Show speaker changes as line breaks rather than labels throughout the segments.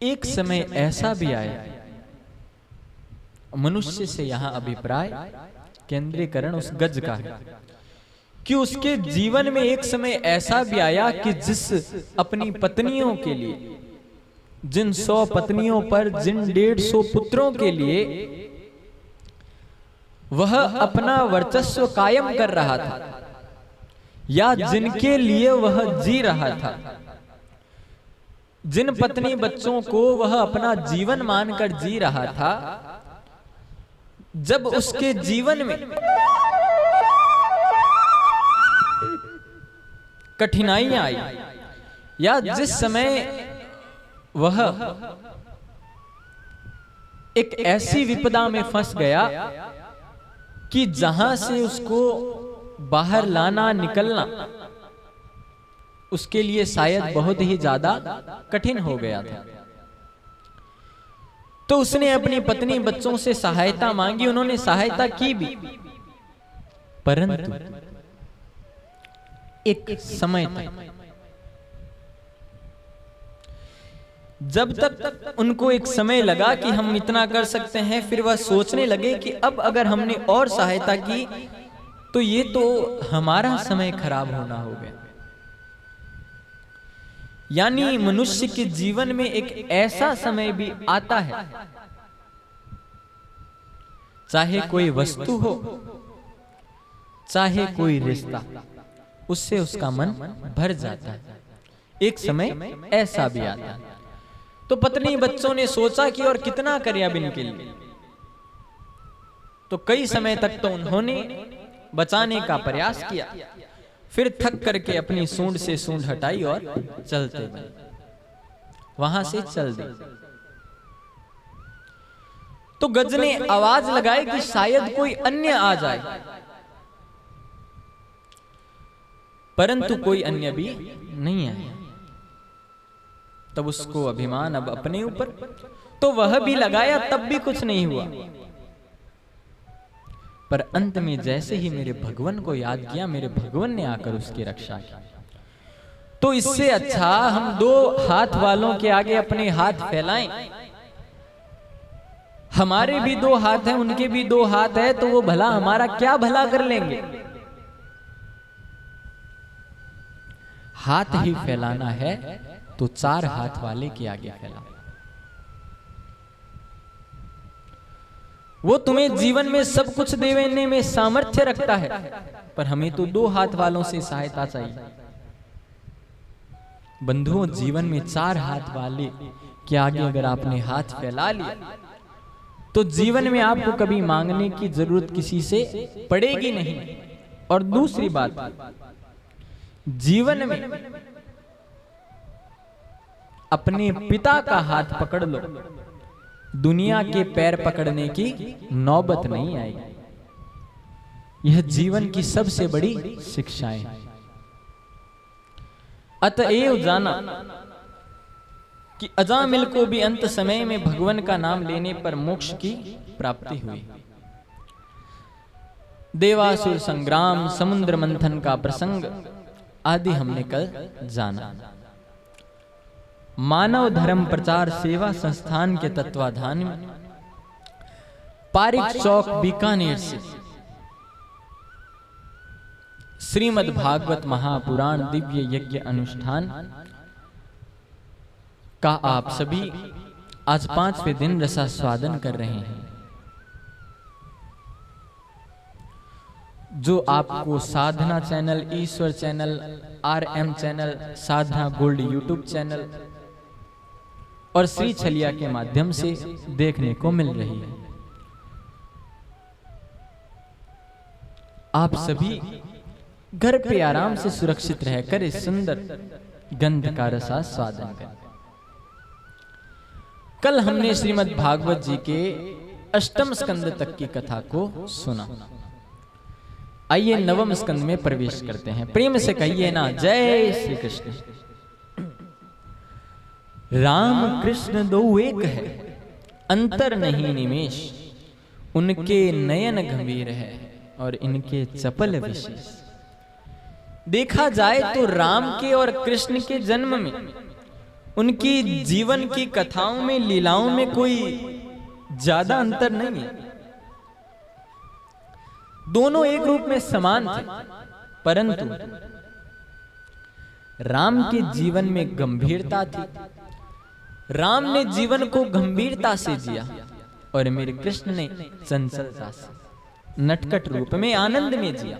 एक समय ऐसा भी आया, मनुष्य से यहां अभिप्राय केंद्रीकरण उस गज का है कि उसके जीवन में एक समय ऐसा भी आया कि जिस अपनी पत्नियों के लिए, जिन 100 पत्नियों पर, जिन 150 पुत्रों के लिए वह अपना वर्चस्व कायम कर रहा था, या जिनके लिए वह जी रहा था, जिन पत्नी बच्चों को वह अपना जीवन मानकर जी रहा था, जब उसके जीवन में कठिनाइयां आई, या जिस समय वह एक ऐसी विपदा में फंस गया कि जहां से उसको बाहर लाना, निकलना उसके लिए शायद बहुत ही ज्यादा कठिन हो गया था, तो उसने अपनी पत्नी बच्चों से सहायता मांगी। उन्होंने सहायता की भी, परंतु एक समय तक, जब तक उनको एक समय लगा कि हम इतना कर सकते हैं, फिर वह सोचने लगे कि अब अगर हमने और सहायता की तो ये तो हमारा समय खराब होना हो गया। यानी मनुष्य के जीवन में एक ऐसा समय भी आता है, चाहे कोई वस्तु हो, चाहे कोई रिश्ता, उससे उसका मन भर जाता है। एक समय ऐसा भी आता है। तो पत्नी बच्चों ने सोचा कि और कितना करें अब इनके लिए, तो कई समय तक तो उन्होंने बचाने का प्रयास किया, फिर थक करके अपनी सूंड से सूंड हटाई और चलते गए, वहां से चल दी। तो गज ने आवाज लगाई कि शायद कोई अन्य आ जाए, परंतु कोई अन्य भी नहीं आया। तब उसको अभिमान अब अपने ऊपर, तो वह भी लगाया, तब भी कुछ नहीं हुआ। पर अंत में जैसे ही मेरे भगवान को याद किया, मेरे भगवान ने आकर उसकी रक्षा की। तो इससे अच्छा हम 2 हाथ वालों के आगे अपने हाथ फैलाएं। हमारे भी 2 हाथ हैं, उनके भी 2 हाथ है, तो वो भला हमारा क्या भला कर लेंगे। हाथ ही फैलाना है तो 4 हाथ वाले के आगे फैला। वो तुम्हें जीवन में सब कुछ देने में सामर्थ्य रखता है, पर हमें तो 2 हाथ वालों से सहायता चाहिए। बंधुओं, जीवन में 4 हाथ वाले के आगे अगर आपने हाथ फैला लिया, तो जीवन में आपको कभी मांगने की जरूरत किसी से पड़ेगी नहीं। और दूसरी बात, जीवन में अपने पिता का हाथ पकड़ लो, दुनिया के पैर पकड़ने की नौबत नहीं आएगी। यह जीवन की सबसे बड़ी शिक्षाएं। अतएव जाना कि अजामिल को भी अंत समय में भगवान का नाम लेने पर मोक्ष की प्राप्ति हुई। देवासुर संग्राम, समुद्र मंथन का प्रसंग आदि हमने कल जाना। मानव धर्म प्रचार सेवा संस्थान के तत्वाधान में पारिक चौक बीकानेर से श्रीमद् भागवत महापुराण दिव्य यज्ञ अनुष्ठान का आप सभी आज 5वें दिन रसास्वादन कर रहे हैं। जो आपको साधना चैनल, ईश्वर चैनल, RM चैनल, साधना गोल्ड यूट्यूब चैनल और श्री छलिया के माध्यम से देखने को मिल रही है। आप सभी घर पे आराम से सुरक्षित रहकर इस सुंदर गंध का रसास्वादन करें। कल हमने श्रीमद् भागवत जी के 8वें स्कंद तक की कथा को सुना। आइए 9वें स्कंद में प्रवेश करते हैं। प्रेम से कहिए ना, जय श्री कृष्ण। राम कृष्ण दो एक है, अंतर नहीं निमेश, उनके नयन गंभीर है और इनके चपल विशेष। देखा जाए तो राम के और कृष्ण के जन्म में उनकी जीवन की कथाओं में, लीलाओं में कोई ज्यादा अंतर नहीं है। दोनों एक रूप में समान थे, परंतु राम के जीवन में गंभीरता थी। राम ने जीवन को गंभीरता से जिया और मेरे कृष्ण ने चंचलता से, नटखट रूप में, आनंद में जिया।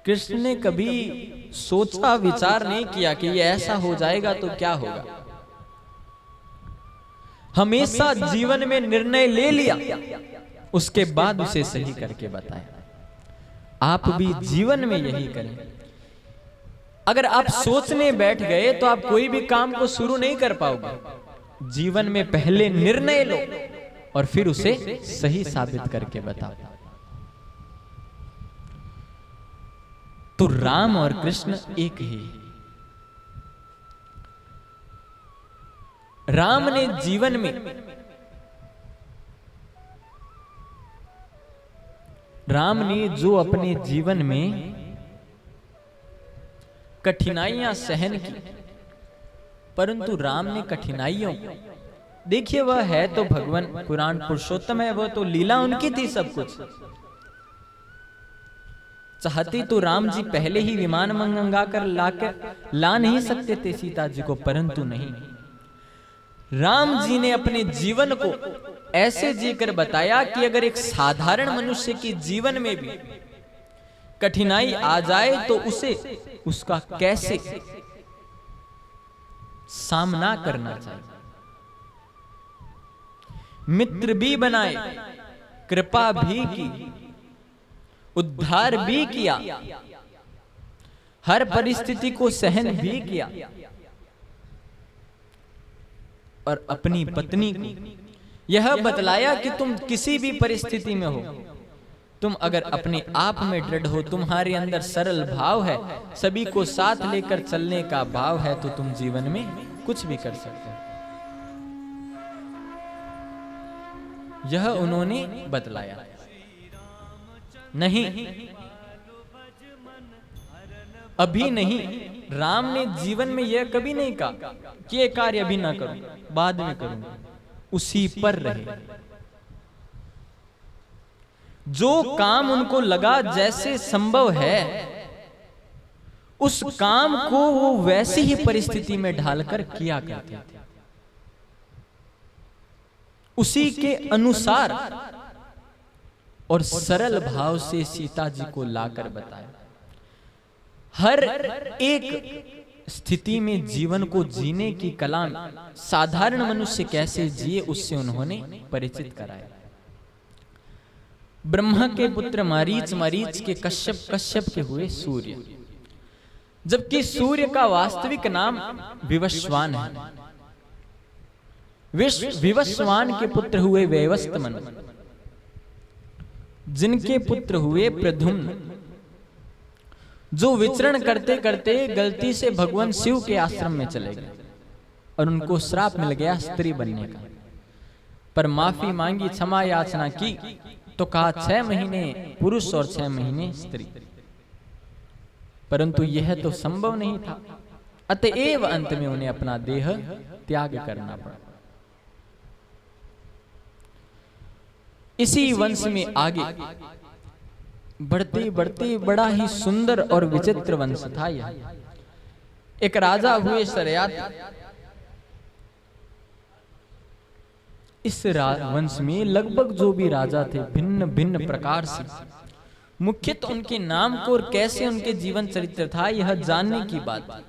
कृष्ण ने कभी सोचा विचार नहीं किया कि ये ऐसा हो जाएगा तो क्या होगा। हमेशा जीवन में निर्णय ले लिया, उसके बाद उसे सही करके बताया। आप भी जीवन में यही करें। अगर आप सोचने बैठ गए तो आप कोई भी काम को शुरू नहीं कर पाओगे। जीवन में पहले निर्णय लो और फिर उसे सही साबित करके बताओ। तो राम और कृष्ण एक ही। राम ने जीवन में, राम ने जो अपने जीवन में कठिनाइयां सहन की, परंतु राम ने कठिनाइयों, देखिए वह है तो भगवान पुराण पुरुषोत्तम है, वह तो लीला उनकी थी सब कुछ। चाहती तो राम जी पहले ही विमान मंगाकर ला नहीं सकते थे सीता जी को, परंतु नहीं, राम जी ने अपने जीवन को ऐसे जीकर बताया कि अगर एक साधारण मनुष्य के जीवन में भी कठिनाई आ जाए तो उसे उसका कैसे सामना करना चाहिए। मित्र भी बनाए, कृपा भी की, उद्धार भी किया, हर परिस्थिति को सहन भी किया और अपनी पत्नी को यह बतलाया कि तुम किसी भी परिस्थिति में हो, तुम अगर अपने आप में दृढ़ हो, तुम्हारे अंदर सरल भाव है, सभी को साथ लेकर चलने का भाव है, तो तुम जीवन में कुछ भी कर सकते हो। यह उन्होंने बतलाया। नहीं, अभी नहीं, राम ने जीवन में यह कभी नहीं कहा कि ये कार्य अभी ना करूं, बाद में करूंगा, उसी पर रहे। जो काम उनको लगा जैसे संभव है, उस काम को वो वैसी ही परिस्थिति में ढालकर किया करते थे, उसी के अनुसार और सरल भाव से सीता जी को लाकर बताया। हर एक स्थिति में जीवन को जीने की कला साधारण मनुष्य कैसे जिए, उससे उन्होंने परिचित कराया। ब्रह्मा के पुत्र मारीच, मारीच के कश्यप, कश्यप के हुए सूर्य, जबकि सूर्य का वास्तविक नाम विवस्वान है। विवस्वान के पुत्र हुए वैवस्वत, जिनके पुत्र हुए प्रद्युम्न, जो विचरण करते करते गलती से भगवान शिव के आश्रम में चले गए और उनको श्राप मिल गया स्त्री बनने का। पर माफी मांगी, क्षमा याचना की, तो कहा 6 महीने पुरुष और 6 महीने स्त्री, परंतु यह तो संभव नहीं था। अतएव अंत में उन्हें अपना देह त्याग करना पड़ा। इसी वंश में आगे बढ़ते बढ़ते बड़ा ही सुंदर और विचित्र वंश था यह। एक राजा हुए शरयात। इस वंश में लगभग जो भी राजा थे, भिन्न भिन्न प्रकार से, मुख्य तो उनके नाम को और कैसे उनके जीवन चरित्र था यह जानने की बात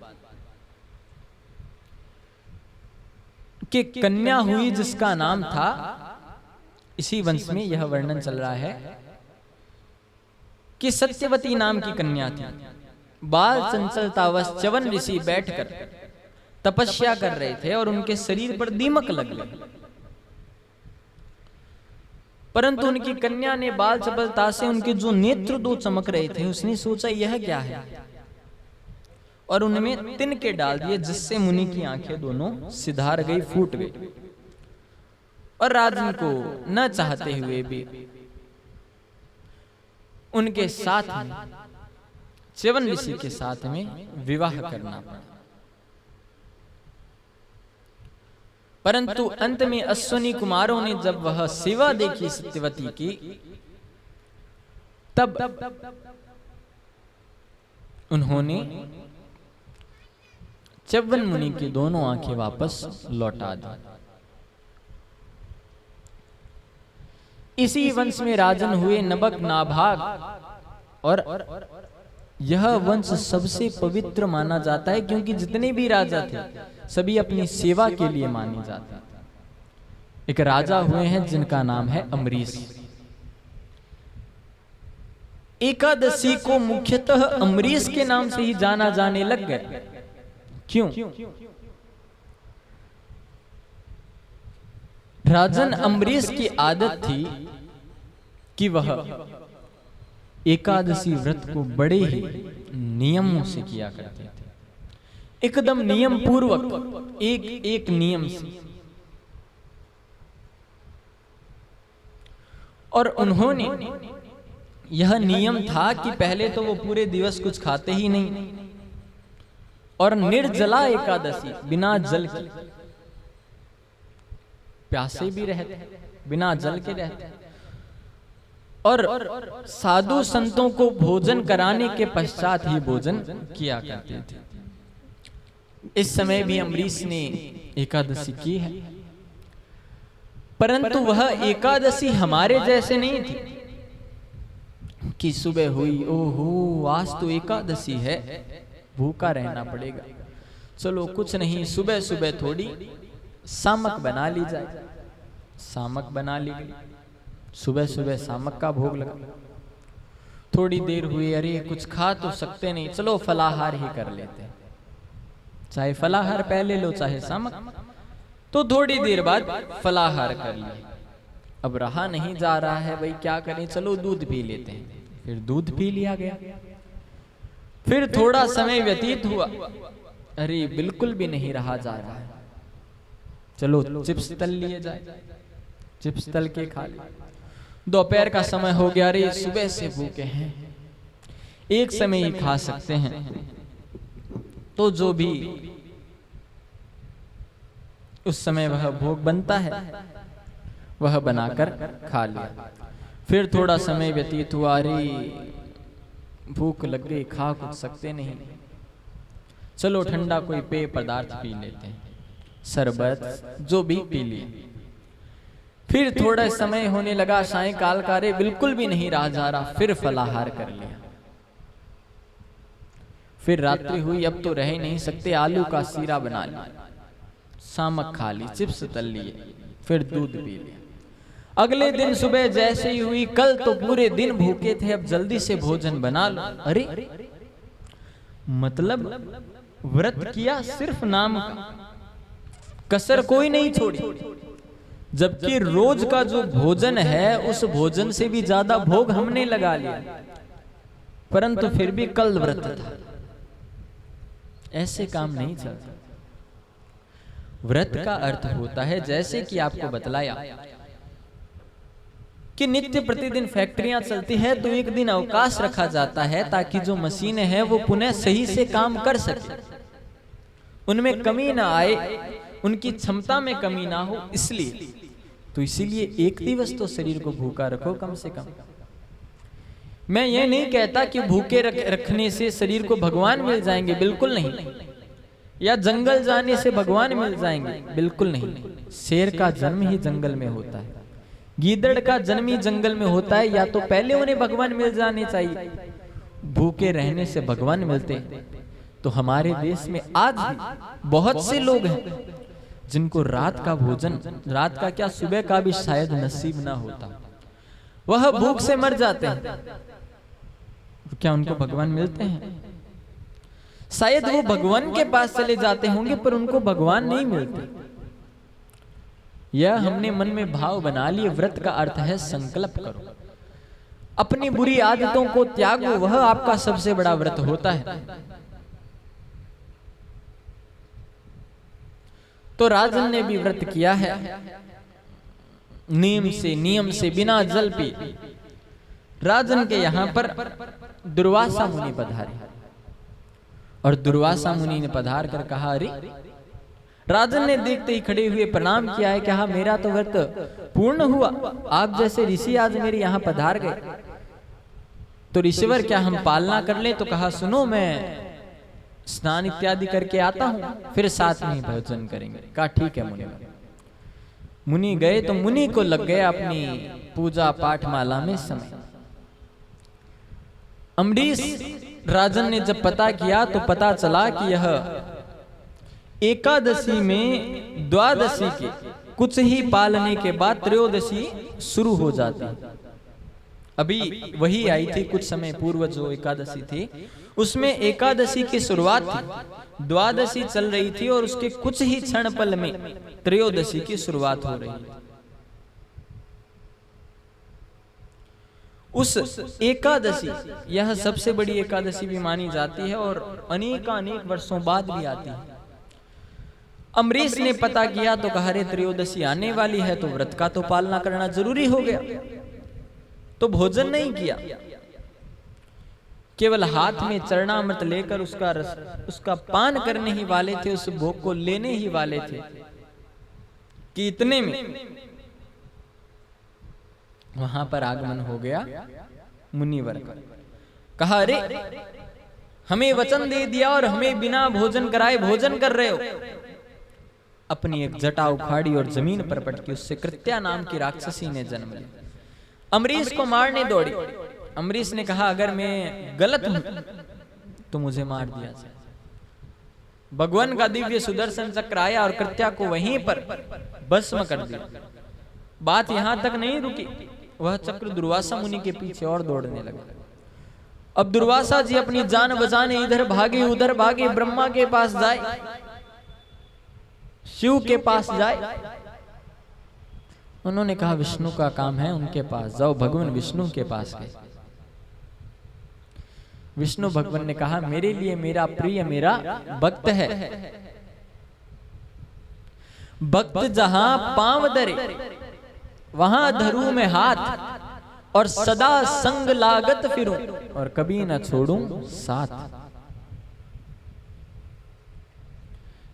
कि कन्या हुई जिसका नाम था, इसी वंश में यह वर्णन चल रहा है कि सत्यवती नाम की कन्या थी। बाल चंचलतावश च्यवन ऋषि बैठकर तपस्या कर रहे थे और उनके शरीर पर दीमक लग गए, परंतु उनकी कन्या ने बाल चपलता से उनके जो नेत्र 2 चमक रहे थे, उसने सोचा यह क्या है, और उनमें तिनके डाल दिए, जिससे मुनि की आंखें दोनों सिधार गई, फूट गई, और राजन को न चाहते हुए भी उनके साथ में, च्यवन ऋषि के साथ में विवाह करना पड़ा। परंतु अंत में अश्विनी कुमारों ने जब वह सेवा देखी सत्यवती की, तब उन्होंने च्यवन मुनि की दोनों आंखें वापस लौटा दी। इसी वंश में राजन हुए नबक नाभाग, और यह वंश सबसे पवित्र माना जाता है, क्योंकि जितने भी राजा थे सभी अपनी सेवा के लिए माने जाते थे। एक राजा हुए हैं जिनका नाम है अम्बरीश। एकादशी को मुख्यतः अम्बरीश के नाम से ही जाना जाने लग गया। क्यों? राजन अम्बरीश की आदत थी कि वह एकादशी व्रत को बड़े ही नियमों से किया करते थे, एकदम नियम पूर्वक, एक एक नियम से। और उन्होंने, यह नियम था कि पहले तो वो पूरे दिवस कुछ खाते ही नहीं, और निर्जला एकादशी, बिना जल के, प्यासे भी रहते, बिना जल के रहते, और साधु संतों को भोजन कराने के पश्चात ही भोजन किया करते थे। इस समय भी अम्बरीश ने एकादशी की है, परंतु वह एकादशी हमारे जैसे नहीं थी कि सुबह हुई, ओहो आज तो एकादशी है, भूखा रहना पड़ेगा, चलो कुछ नहीं, सुबह सुबह थोड़ी सामक बना ली जाए। सामक बना ली गई, सुबह सुबह सामक का भोग लगा। थोड़ी देर हुई, अरे कुछ खा तो सकते नहीं, चलो फलाहार ही कर लेते हैं, चाहे फलाहार पहले लो चाहे सामक। तो थोड़ी देर बाद फलाहार कर लिया। अब रहा नहीं जा रहा है, भाई क्या करें, चलो दूध पी लेते हैं। फिर दूध पी लिया गया। फिर थोड़ा समय व्यतीत हुआ, अरे बिल्कुल भी नहीं रहा जा रहा है, चलो चिप्स तल लिए जाए, चिप्स तल के खा लिए। दोपहर का समय हो गया, अरे सुबह से भूखे हैं, एक समय ही खा सकते हैं, तो जो भी उस समय वह भोग बनता है वह बनाकर खा लिया। फिर थोड़ा समय व्यतीत हुआ, अरे भूख लग गई, खा कुछ सकते नहीं, चलो ठंडा कोई पेय पदार्थ पी लेते हैं, शरबत जो भी पी लिए। फिर थोड़ा समय होने लगा, सायंकाल का, रे बिल्कुल भी नहीं रहा जा रहा, फिर फलाहार कर लिया। फिर रात्रि हुई, अब तो रह ही नहीं सकते, आलू का सीरा बना लिया, सामक खा ली, चिप्स तल लिए, फिर दूध पी लिया। अगले दिन सुबह जैसे ही हुई, कल तो पूरे दिन भूखे थे, अब जल्दी से भोजन बना लो। अरे मतलब व्रत किया सिर्फ नाम का, कसर कोई नहीं छोड़ी, जबकि रोज का जो भोजन है उस भोजन से भी ज्यादा भोग हमने लगा लिया, परंतु फिर भी कल व्रत था। ऐसे काम नहीं चलता। व्रत का अर्थ होता है, जैसे कि आपको बतलाया कि नित्य प्रतिदिन फैक्ट्रियां चलती है तो एक दिन अवकाश रखा जाता है, ताकि जो मशीनें हैं वो पुनः सही से काम कर सके, उनमें कमी ना आए, उनकी क्षमता में कमी ना हो। इसलिए तो इसीलिए एक दिवस तो शरीर को भूखा रखो कम से कम। मैं ये नहीं कहता कि भूखे रखने से शरीर को भगवान मिल जाएंगे, बिल्कुल नहीं, या जंगल जाने से भगवान मिल जाएंगे, बिल्कुल नहीं। शेर का जन्म ही जंगल में होता है, गीदड़ का जन्म ही जंगल में होता है, या तो पहले उन्हें भगवान मिल जाने चाहिए। भूखे रहने से भगवान मिलते तो हमारे देश में आज भी बहुत से लोग हैं जिनको रात का भोजन, रात का क्या सुबह का भी शायद नसीब ना होता, वह भूख से मर जाते हैं। क्या उनको भगवान मिलते हैं? शायद वो भगवान के पास चले जाते होंगे, पर उनको भगवान नहीं मिलते। यह हमने मन में भाव बना लिए। व्रत का अर्थ है संकल्प करो, अपनी बुरी आदतों को त्यागो, वह आपका सबसे बड़ा व्रत होता है। तो राजन ने भी व्रत किया है, नियम से बिना जल पी। राजन के यहां पर दुर्वासा मुनि पधारे, और दुर्वासा मुनि ने पधार कर कहा, अरे राजन ने देखते ही खड़े हुए प्रणाम किया है, कहा मेरा तो व्रत पूर्ण हुआ, आप जैसे ऋषि आज मेरे यहाँ पधार गए, तो ऋषिवर क्या हम पालना कर ले? तो कहा सुनो, मैं स्नान इत्यादि करके आता हूं, फिर साथ में ही भोजन करेंगे। कहा ठीक है मुनि। मुनि गए तो मुनि को लग गया अपनी पूजा पाठ माला में समय। अम्बरीश राजन ने जब पता किया तो पता चला कि यह एकादशी में द्वादशी के कुछ ही पालने के बाद त्रयोदशी शुरू हो जाती। अभी वही आई थी कुछ समय पूर्व जो एकादशी थी, उसमें एकादशी की शुरुआत थी, द्वादशी चल रही थी और उसके कुछ ही क्षण पल में त्रयोदशी की शुरुआत हो रही है। उस एकादशी, यह सबसे बड़ी एकादशी भी मानी जाती है और अनेक वर्षों बाद भी आती है। अम्बरीश ने पता किया तो कहा रे त्रयोदशी आने वाली है, तो व्रत का तो पालना करना जरूरी हो गया। तो भोजन नहीं किया, केवल हाथ में चरणामृत लेकर उसका पान करने ही वाले थे, उस भोग को लेने ही वाले थे कि इतने में वहां पर आगमन हो गया मुनिवर का। कहा अरे हमें वचन दे दिया और हमें बिना भोजन कराए भोजन कर रहे हो। अपनी एक जटा उखाड़ी और जमीन पर पटकी, उससे कृत्या नाम की राक्षसी ने जन्म लिया। अम्बरीश को मारने दौड़ी। अम्बरीश ने कहा अगर मैं गलत हूं तो मुझे मार दिया जाए। भगवान का दिव्य सुदर्शन चक्र आया और कृत्या को वहीं पर भस्म कर दिया। बात यहां तक नहीं रुकी, वह चक्र दुर्वासा मुनि के पीछे और दौड़ने लगा। अब दुर्वासा जी अपनी जान बचाने इधर भागे उधर भागे, ब्रह्मा के पास जाए, शिव के पास जाए। उन्होंने कहा विष्णु का काम है, उनके पास जाओ। भगवान विष्णु के पास गए। विष्णु भगवान ने कहा मेरे लिए मेरा प्रिय मेरा भक्त है, भक्त जहां पांव धरे वहां धरूं मैं हाथ, और सदा संग लागत फिरूं और कभी न छोड़ूं साथ।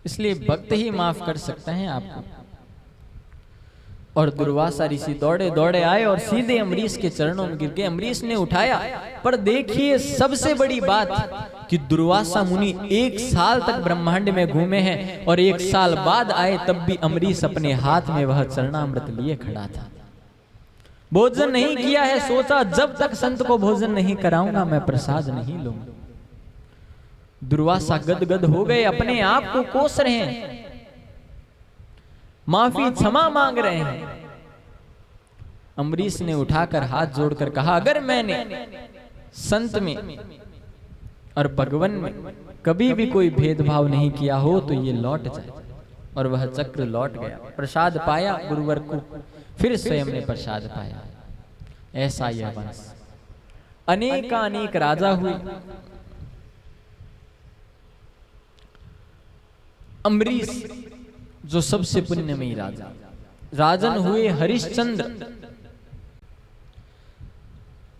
इसलिए भक्त ही माफ कर सकते हैं आपको। और दुर्वासा ऋषि दौड़े दौड़े आए और सीधे अम्बरीश के चरणों में गिर गए। अम्बरीश ने उठाया, पर देखिए सबसे बड़ी बात कि दुर्वासा मुनि 1 साल तक ब्रह्मांड में घूमे हैं और 1 साल बाद आए, तब भी अम्बरीश अपने हाथ में वह चरणामृत लिए खड़ा था। भोजन नहीं किया है, सोचा जब तक संत को भोजन नहीं कराऊंगा मैं प्रसाद नहीं लूंगा। दुर्वासा गदगद हो गए, अपने आप को कोस रहे हैं, माफी क्षमा मांग रहे हैं। अम्बरीश ने उठाकर हाथ जोड़कर कहा अगर मैंने संत में और भगवान में कभी भी कोई भेदभाव नहीं किया हो तो ये लौट जाए। और वह चक्र लौट गया। प्रसाद पाया गुरुवर को, फिर स्वयं ने प्रसाद पाया। ऐसा यह वंश अनेक राजा हुए। अम्बरीश जो सबसे पुण्यमयी राजा, राजन हुए हरिश्चंद्र,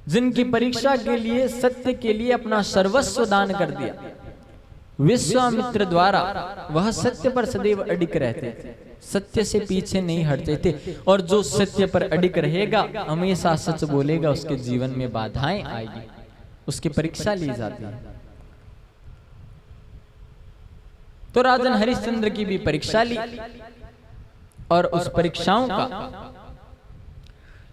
जिनकी परीक्षा के लिए सत्य के लिए अपना सर्वस्व दान कर दिया। विश्वामित्र द्वारा वह सत्य पर सदैव अडिग रहते थे, सत्य से पीछे नहीं हटते थे। और जो सत्य पर अडिग रहेगा, हमेशा सच बोलेगा, उसके जीवन में बाधाएं आएगी, उसकी परीक्षा ली जाती है। तो राजन हरिश्चंद्र की भी परीक्षा ली और उस परीक्षाओं का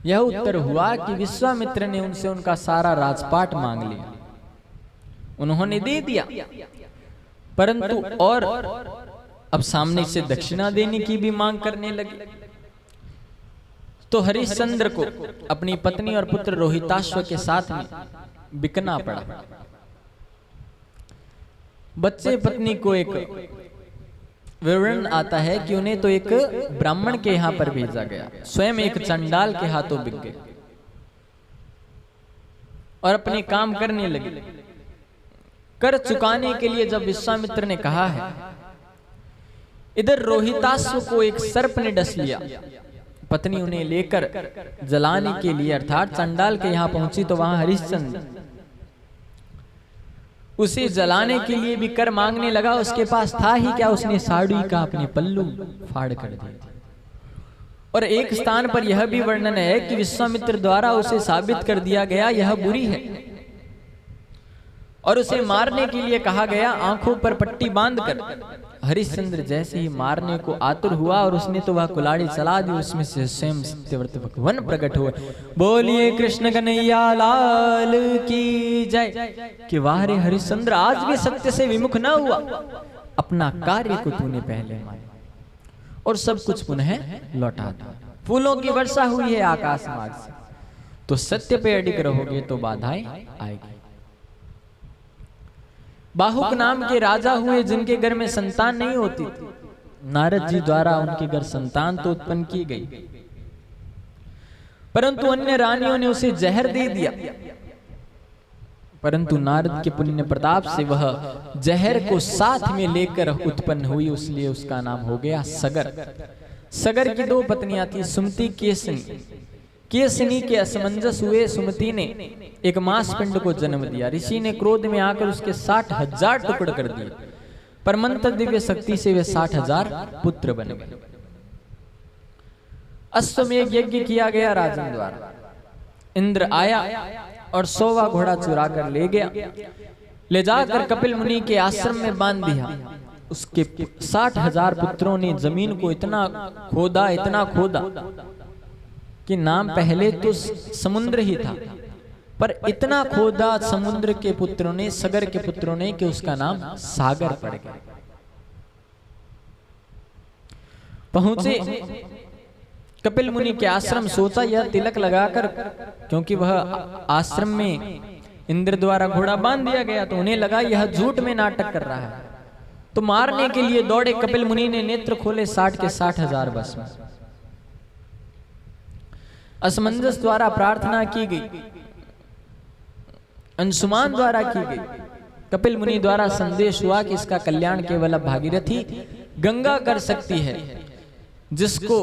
यह उत्तर हुआ कि विश्वामित्र ने उनसे उनका सारा राजपाट मांग लिया, उन्होंने दे दिया, परंतु और अब सामने से दक्षिणा देने की भी मांग करने लगे। तो हरिश्चंद्र को अपनी पत्नी और पुत्र रोहिताश्व के साथ में बिकना पड़ा। बच्चे पत्नी को एक विवरण आता है कि उन्हें तो एक ब्राह्मण के यहाँ पर भेजा गया, स्वयं एक चंडाल के हाथों बिक गए और अपने काम करने लगे। कर चुकाने के लिए जब विश्वामित्र ने कहा है, इधर रोहिताश्व को एक सर्प ने डस लिया। पत्नी उन्हें लेकर जलाने के लिए अर्थात चंडाल के यहाँ पहुंची, तो वहां हरिश्चंद्र उसे जलाने के लिए भी कर मांगने लगा। उसके पास था ही क्या, उसने साड़ी का अपने पल्लू फाड़ कर दिया। और एक स्थान पर यह भी वर्णन है कि विश्वामित्र द्वारा उसे साबित कर दिया गया यह बुरी है, और उसे मारने के लिए कहा गया आंखों पर पट्टी बांधकर। हरिश्चंद्र जैसे ही मारने को आतुर हुआ और उसने तो वह कुल्हाड़ी चला दी, उसमें से स्वयं सत्यव्रत भगवान प्रकट हुए। बोलिए कृष्ण कन्हैया लाल की जय। कि वाह रे हरिश्चंद्र, आज भी सत्य से विमुख न हुआ, अपना कार्य को तूने पहले माना और सब कुछ पुनः लौटा दिया। फूलों की वर्षा हुई है आकाश मार्ग से, तो सत्य पे अडिग रहोगे तो बाधाएं आएगी। बाहुक नाम के राजा हुए जिनके घर में संतान नहीं होती थी। नारद जी द्वारा उनके घर संतान तो उत्पन्न की गई, परंतु अन्य रानियों ने उसे जहर दे दिया। परंतु नारद के पुण्य प्रताप से वह जहर को साथ में लेकर उत्पन्न हुई, इसलिए उसका नाम हो गया सगर। सगर की 2 पत्नियां थी, सुमति केसनी। केसनी के असमंजस हुए सुमति ने एक मांस पिंड को जन्म दिया। ऋषि ने क्रोध में आकर उसके 60,000 टुकड़े कर दिए, पर मंत्र दिव्य शक्ति से वे 60,000 पुत्र बन गए। अश्वमेध यज्ञ किया गया राजन द्वारा। इंद्र आया और 100वां घोड़ा चुरा कर ले गया, ले जाकर कपिल मुनि के आश्रम में बांध दिया। उसके 60,000 पुत्रों ने जमीन को इतना खोदा कि नाम पहले तो समुद्र ही था, पर इतना खोदा समुद्र के पुत्रों ने, सगर के पुत्रों ने, कि उसका नाम सागर पड़ गया। पहुंचे कपिल मुनि के आश्रम, सोचा यह तिलक लगाकर, क्योंकि वह आश्रम में इंद्र द्वारा घोड़ा बांध दिया गया, तो उन्हें लगा यह झूठ में नाटक कर रहा है, तो मारने के लिए दौड़े। कपिल मुनि ने नेत्र खोले, 60 के 60,000 बस में। असमंजस द्वारा प्रार्थना की गई, अंशुमान द्वारा की गई। कपिल मुनि द्वारा संदेश हुआ कि इसका कल्याण केवल भागीरथी गंगा कर सकती है, जिसको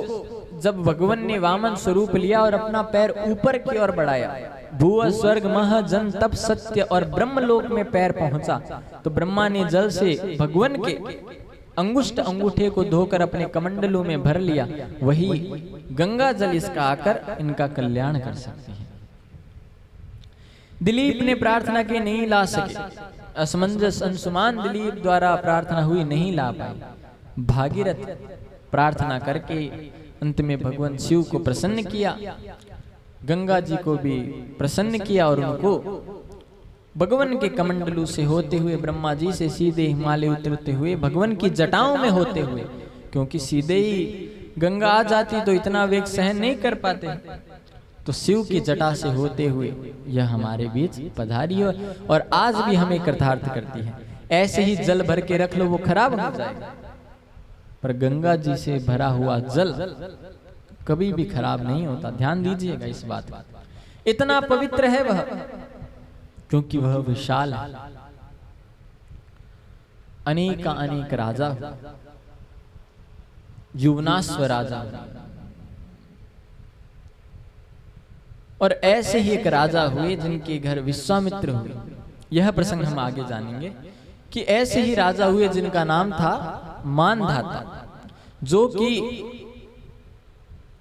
जब भगवान ने वामन स्वरूप लिया और अपना पैर ऊपर की ओर बढ़ाया, भूव स्वर्ग मह जन तप सत्य और ब्रह्मलोक में पैर पहुंचा, तो ब्रह्मा ने जल से भगवान के अंगुष्ठ अंगूठे को धोकर अपने कमंडलों में भर लिया। वही गंगा जल इसका आकर इनका कल्याण कर सकती है। दिलीप ने प्रार्थना की, नहीं ला सके। असमंजस अंशुमान दिलीप द्वारा प्रार्थना हुई, नहीं ला पाई। भागीरथ प्रार्थना करके अंत में भगवान शिव को प्रसन्न किया, गंगा जी को भी प्रसन्न किया, और उनको भगवान के कमंडलू से होते हुए, ब्रह्मा जी से सीधे हिमालय उतरते हुए, भगवान की जटाओं में होते हुए, क्योंकि सीधे ही गंगा आ जाती तो इतना वेग सहन नहीं कर पाते, तो शिव की जटा से होते हुए यह हमारे बीच पधारी हो, और आज भी हमें कृतार्थ करती है। ऐसे ही जल भर के रख लो, वो खराब हो जाएगा, पर गंगा जी से भरा हुआ जल कभी भी खराब नहीं होता। ध्यान दीजिएगा इस बात का। इतना पवित्र है वह, क्योंकि वह विशाल है। अनेक अनेक राजा, युवनाश्व राजा, और ऐसे ही एक राजा हुए जिनके घर विश्वामित्र हुए। यह प्रसंग हम आगे जानेंगे कि ऐसे ही राजा हुए जिनका नाम था मानधाता, जो कि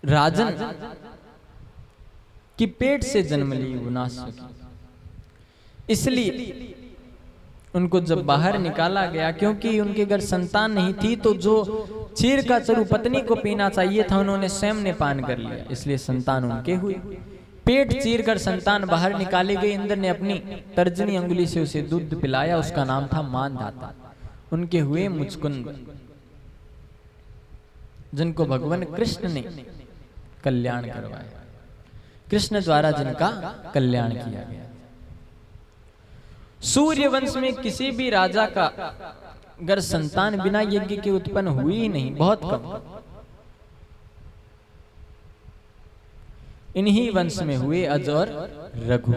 राजन की पेट से जन्म ली युवनाश्व की। इसलिए उनको जब बाहर निकाला गया, क्योंकि उनके घर संतान नहीं थी, तो जो क्षीर का चरु पत्नी को पीना चाहिए था उन्होंने स्वयं ने पान कर लिया, इसलिए संतान उनके हुए। पेट चीर कर संतान बाहर निकाली गई। इंद्र ने अपनी तर्जनी अंगुली से उसे दूध पिलाया, उसका नाम था मानधाता। उनके हुए मुचकुंद, जिनको भगवान कृष्ण ने कल्याण करवाया, कृष्ण द्वारा जिनका कल्याण किया गया। सूर्य वंश में किसी भी राजा का अगर संतान बिना यज्ञ के उत्पन्न हुई ही नहीं, बहुत कम। इन्हीं वंश में हुए अज और रघु।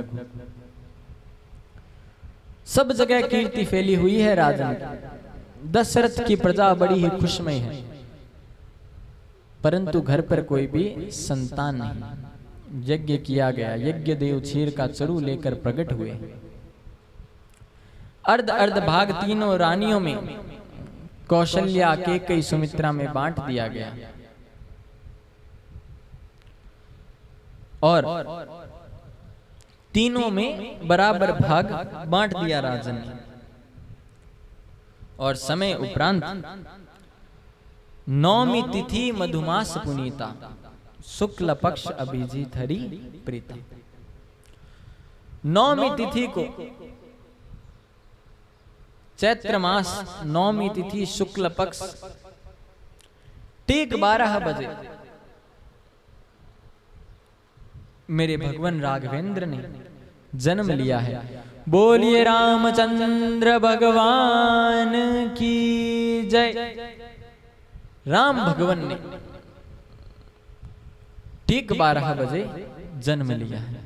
सब जगह कीर्ति फैली हुई है राजन की। दशरथ की प्रजा बड़ी ही खुशमय है, परंतु घर पर कोई भी संतान नहीं। यज्ञ किया गया, यज्ञ देव क्षीर का चरु लेकर प्रकट हुए। अर्ध अर्ध भाग तीनों रानियों में कौशल्या के कई सुमित्रा में बांट दिया गया और तीनों में बराबर भाग बांट दिया राजन ने। और समय उपरांत नौमी तिथि मधुमास पुनीता शुक्ल पक्ष अभिजीत हरि प्रीता। नौमी तिथि को चैत्र मास नौमी तिथि शुक्ल पक्ष ठीक 12 बजे मेरे भगवान राघवेंद्र ने जन्म लिया है। बोलिए रामचंद्र भगवान की जय। राम भगवान ने ठीक 12 बजे जन्म लिया है।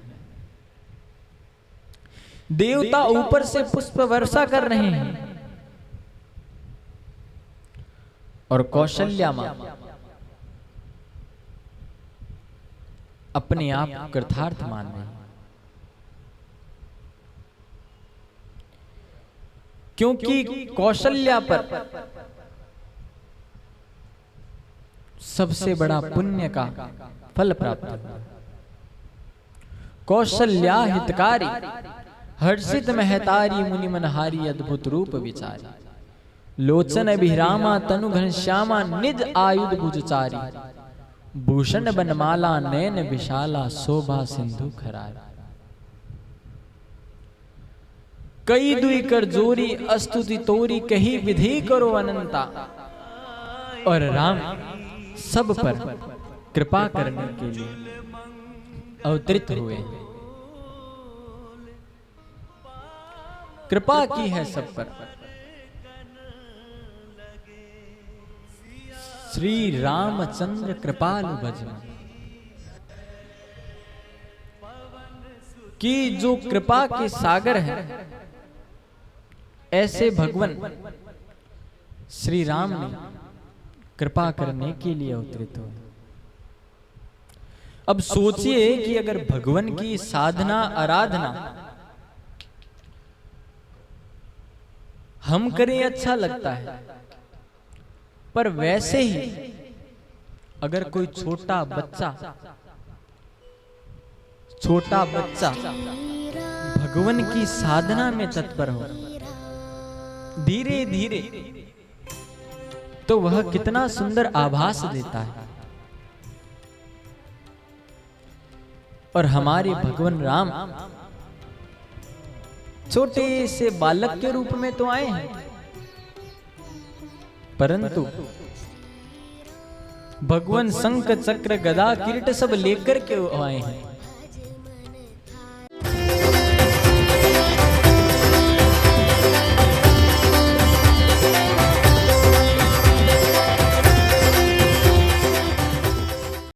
देवता ऊपर से पुष्प वर्षा कर रहे हैं और कौशल्या मां अपने आप कृतार्थ मान रहे हैं, क्योंकि कौशल्या पर सबसे बड़ा पुण्य का फल प्राप्त हुआ। कौशल्या हितकारी हर्षित महतारी मुनि मनहारी अद्भुत रूप विचारी। लोचन अभिरामा तनु घनश्यामा निज आयुध भुजचारी। भूषण बनमाला नयन विशाला शोभा सिंधु खरारी। कई दुई कर जोरी अस्तुति तोरी कही विधि करो अनंता। और राम सब पर कृपा करने के लिए अवतरित हुए, कृपा की है सब पर। श्री रामचंद्र कृपालु भजन की जो कृपा के सागर है, ऐसे भगवान श्री राम ने कृपा करने के लिए अवतरित हुए। अब सोचिए कि अगर भगवान की साधना आराधना हम करें अच्छा लगता है, पर वैसे ही अगर कोई छोटा बच्चा भगवान की साधना में तत्पर हो धीरे धीरे, तो वह कितना सुंदर आभास देता है। और हमारे भगवान राम छोटे से बालक के रूप में तो आए हैं, परंतु भगवान शंख चक्र गदा किरीट सब लेकर के आए हैं।